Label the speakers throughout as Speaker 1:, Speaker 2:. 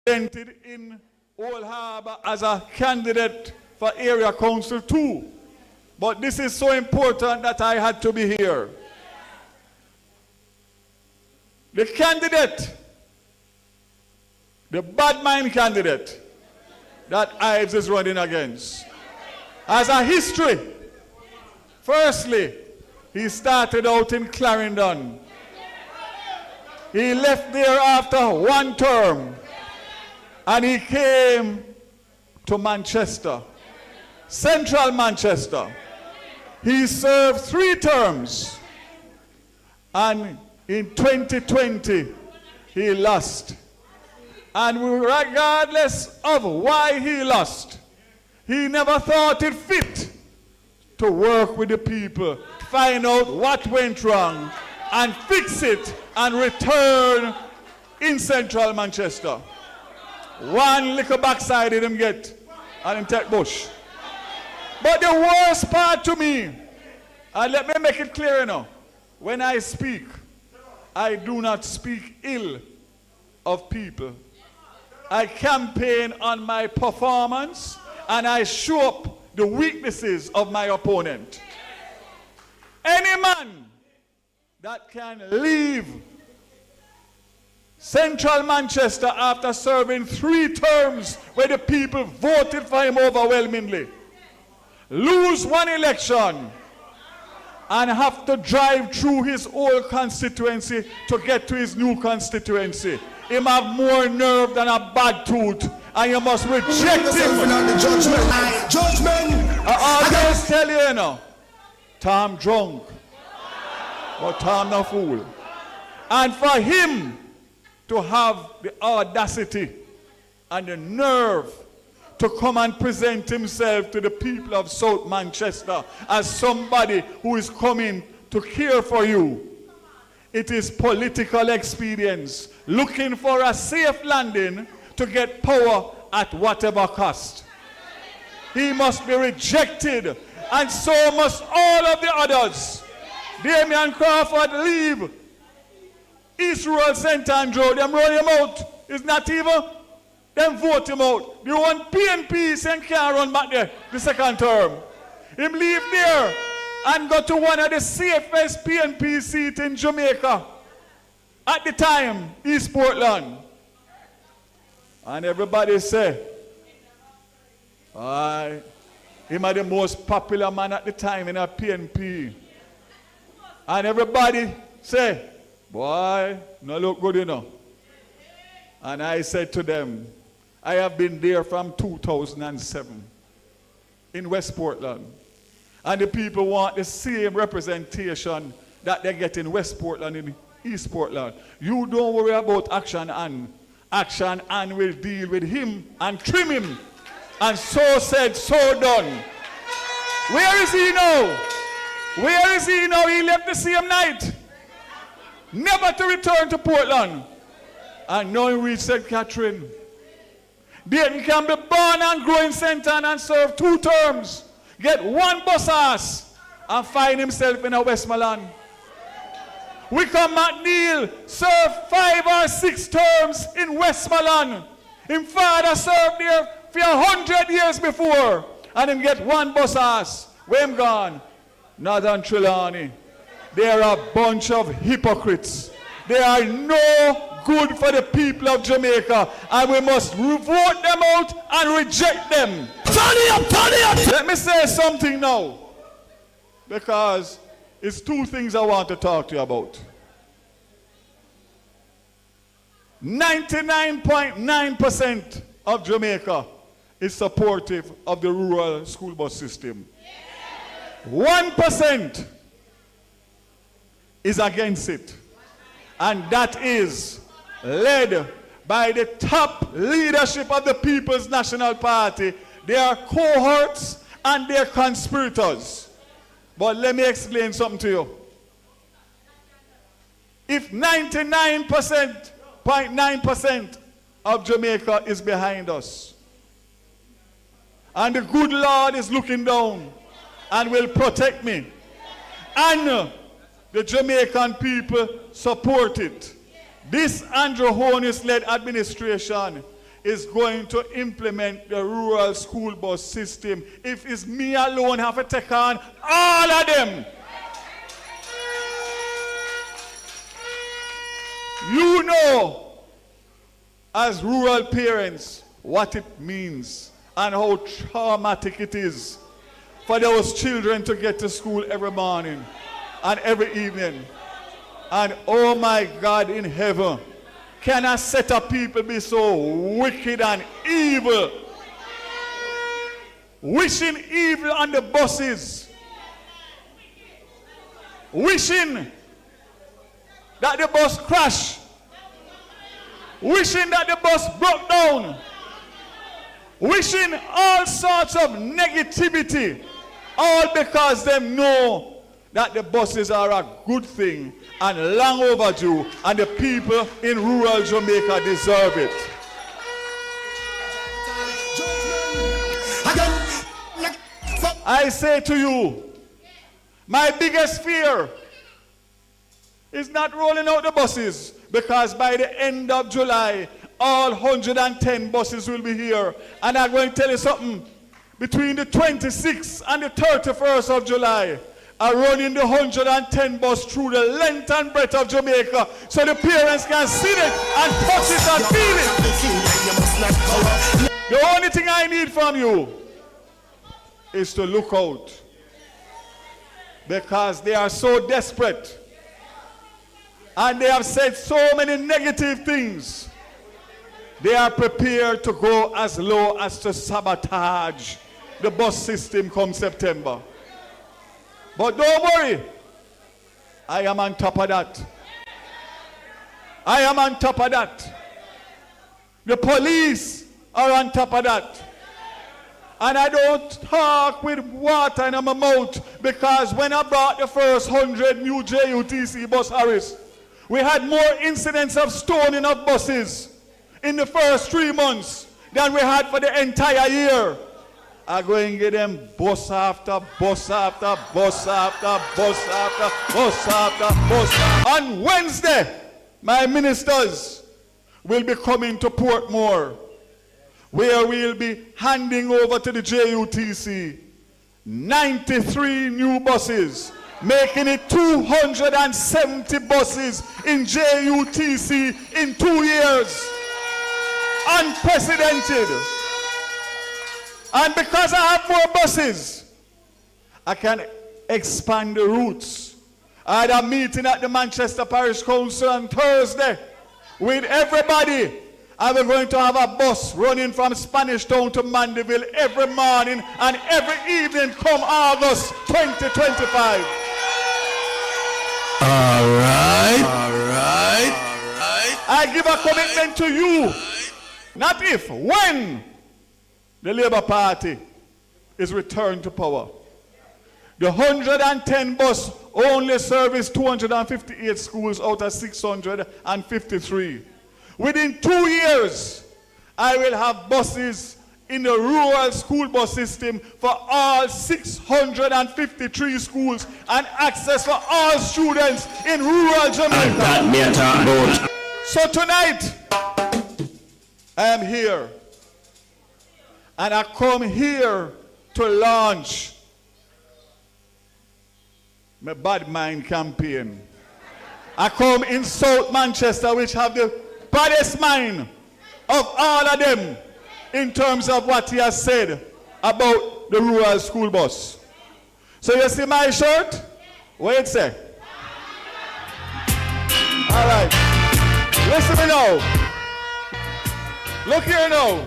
Speaker 1: presented in Old Harbour as a candidate for area council too. But this is so important that I had to be here. The candidate, the bad mind candidate that Ives is running against, has a history. Firstly, he started out in Clarendon. He left there after one term and he came to Manchester, Central Manchester. He served 3 terms and in 2020 he lost. And regardless of why he lost, he never thought it fit to work with the people, find out what went wrong and fix it and return in Central Manchester. One little backside he didn't get and him take bush. But the worst part to me, and let me make it clear now, when I speak, I do not speak ill of people. I campaign on my performance and I show up the weaknesses of my opponent. Any man that can leave Central Manchester after serving 3 terms where the people voted for him overwhelmingly, lose one election, and have to drive through his old constituency to get to his new constituency. He have more nerve than a bad tooth, and you must reject him. I always tell you, Tom drunk, but Tom no fool. And for him to have the audacity and the nerve to come and present himself to the people of South Manchester as somebody who is coming to care for you. It is political experience, looking for a safe landing to get power at whatever cost. He must be rejected, and so must all of the others. Damian Crawford leave East Rural St. Andrew, them run him out. It's not even. Then vote him out. The one PNP St. Clair run back there the second term. Him leave there and go to one of the safest PNP seats in Jamaica. At the time, East Portland. And everybody say, him are the most popular man at the time in a PNP. And everybody say, boy, no look good enough. And I said to them, I have been there from 2007 in West Portland. And the people want the same representation that they get in West Portland and East Portland. You don't worry about Action Ann. Action Ann will deal with him and trim him. And so said, so done. Where is he now? Where is he now? He left the same night. Never to return to Portland. And now he reached St. Catherine. Dayton can be born and grow in St. Ann and serve 2 terms. Get 1 bus ass and find himself in a Westmoreland. Wickham McNeil served 5 or 6 terms in Westmoreland. His father served there for 100 years before. And him get 1 bus ass. Where him gone? Northern Trelawney. They are a bunch of hypocrites. They are no good for the people of Jamaica, and we must vote them out and reject them. Turn it up, turn it up. Let me say something now, because it's 2 things I want to talk to you about. 99.9% of Jamaica is supportive of the rural school bus system. 1% is against it, and that is led by the top leadership of the People's National Party. They are cohorts and they are conspirators. But let me explain something to you. If 99.9% of Jamaica is behind us, and the good Lord is looking down and will protect me, and the Jamaican people support it, this Andrew Holness-led administration is going to implement the rural school bus system. If it's me alone have to take on all of them. You know, as rural parents, what it means and how traumatic it is for those children to get to school every morning and every evening. And oh my God in heaven, can a set of people be so wicked and evil? Wishing evil on the buses. Wishing that the bus crashed. Wishing that the bus broke down. Wishing all sorts of negativity. All because they know that the buses are a good thing and long overdue, and the people in rural Jamaica deserve it. I say to you, my biggest fear is not rolling out the buses, because by the end of July, all 110 buses will be here. And I'm going to tell you something. Between the 26th and the 31st of July, I'm running the 110 bus through the length and breadth of Jamaica so the parents can see it and touch it and feel it. The only thing I need from you is to look out, because they are so desperate and they have said so many negative things. They are prepared to go as low as to sabotage the bus system come September. But don't worry, I am on top of that. I am on top of that. The police are on top of that. And I don't talk with water in my mouth, because when I brought the first 100 new JUTC bus, Harris, we had more incidents of stoning of buses in the first 3 months than we had for the entire year. I'm going to get them bus after bus after bus after bus after bus after bus. On Wednesday, my ministers will be coming to Portmore, where we'll be handing over to the JUTC 93 new buses, making it 270 buses in JUTC in 2 years. Unprecedented. And because I have more buses, I can expand the routes. I had a meeting at the Manchester Parish Council on Thursday with everybody. And we're going to have a bus running from Spanish Town to Mandeville every morning and every evening come August 2025.
Speaker 2: All right.
Speaker 1: I give a commitment to you, not if, when the Labour Party is returned to power. The 110 bus only service 258 schools out of 653. Within 2 years, I will have buses in the rural school bus system for all 653 schools and access for all students in rural Jamaica. So tonight, I am here. And I come here to launch my Bad Mind campaign. I come in South Manchester, which have the baddest mind of all of them in terms of what he has said about the rural school bus. So you see my shirt? What it say? All right. Listen to me now. Look here now.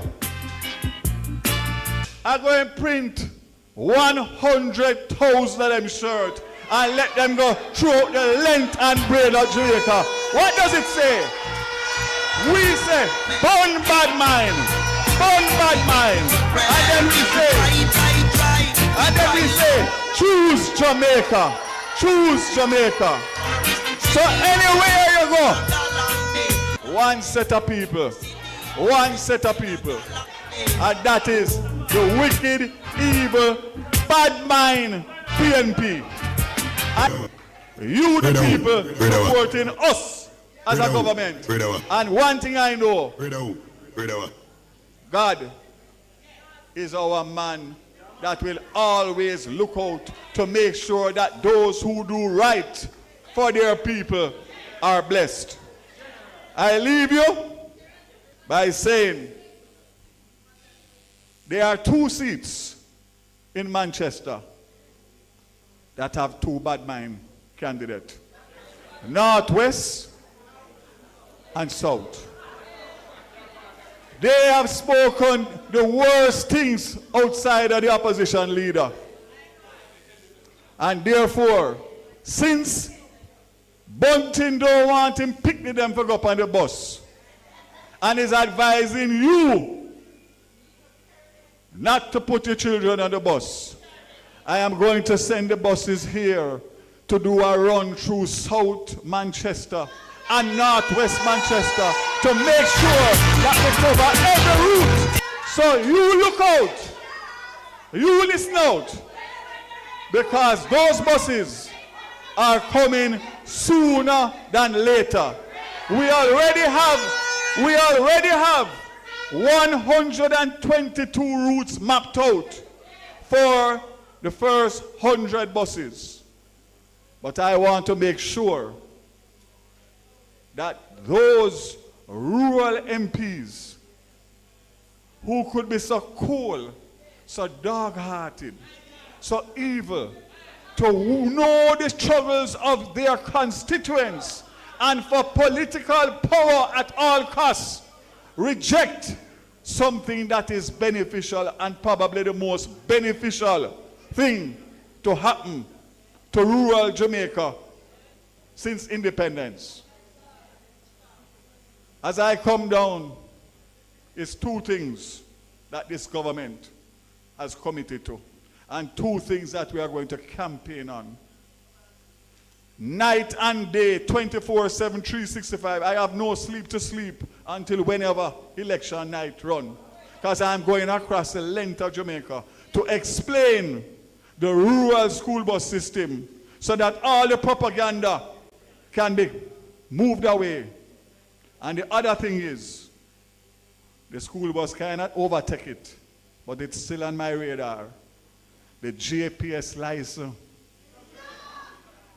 Speaker 1: I'm going to print 100,000 of them shirts and let them go throughout the length and breadth of Jamaica. What does it say? We say, burn bad mind, burn bad mind. And then we say, choose Jamaica, choose Jamaica. So anywhere you go, one set of people, and that is the wicked, evil, bad mind PNP. And you, the people, supporting us as a government. And one thing I know, God is our man that will always look out to make sure that those who do right for their people are blessed. I leave you by saying there are 2 seats in Manchester that have 2 bad mind candidates. Northwest and South. They have spoken the worst things outside of the opposition leader. And therefore, since Bunting don't want him picnic them for go up on the bus, and is advising you not to put your children on the bus, I am going to send the buses here to do a run through South Manchester and Northwest Manchester to make sure that they cover every route. So you look out, you listen out, because those buses are coming sooner than later. We already have 122 routes mapped out for the first 100 buses. But I want to make sure that those rural MPs who could be so cold, so dog-hearted, so evil, to know the struggles of their constituents and for political power at all costs, reject something that is beneficial and probably the most beneficial thing to happen to rural Jamaica since independence. As I come down, it's 2 things that this government has committed to, and 2 things that we are going to campaign on. Night and day, 24/7, 365. I have no sleep to sleep until whenever election night run, because I'm going across the length of Jamaica to explain the rural school bus system so that all the propaganda can be moved away. And the other thing is, the school bus cannot overtake it, but it's still on my radar. The JPS license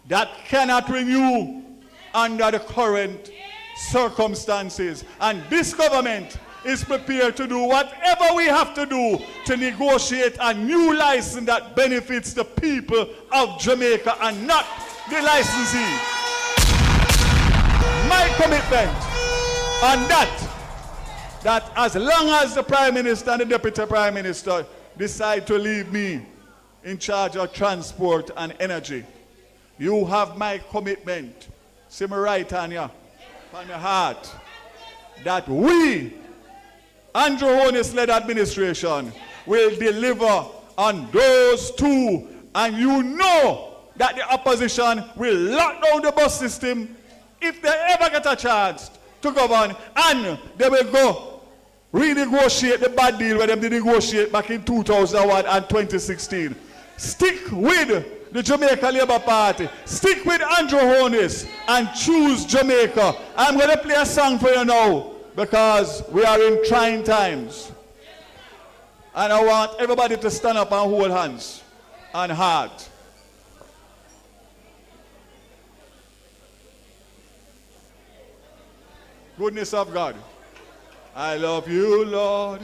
Speaker 1: that cannot renew under the current circumstances. And this government is prepared to do whatever we have to do to negotiate a new license that benefits the people of Jamaica and not the licensee. My commitment on that as long as the Prime Minister and the Deputy Prime Minister decide to leave me in charge of transport and energy, you have my commitment, see me right on you, on your heart, that we, Andrew Holness-led administration, will deliver on those 2. And you know that the opposition will lock down the bus system if they ever get a chance to govern, and they will go renegotiate the bad deal where they did negotiate back in 2001 and 2016. Stick with the Jamaica Labour Party. Stick with Andrew Holness and choose Jamaica. I'm going to play a song for you now because we are in trying times. And I want everybody to stand up and hold hands and heart. Goodness of God. I love you, Lord.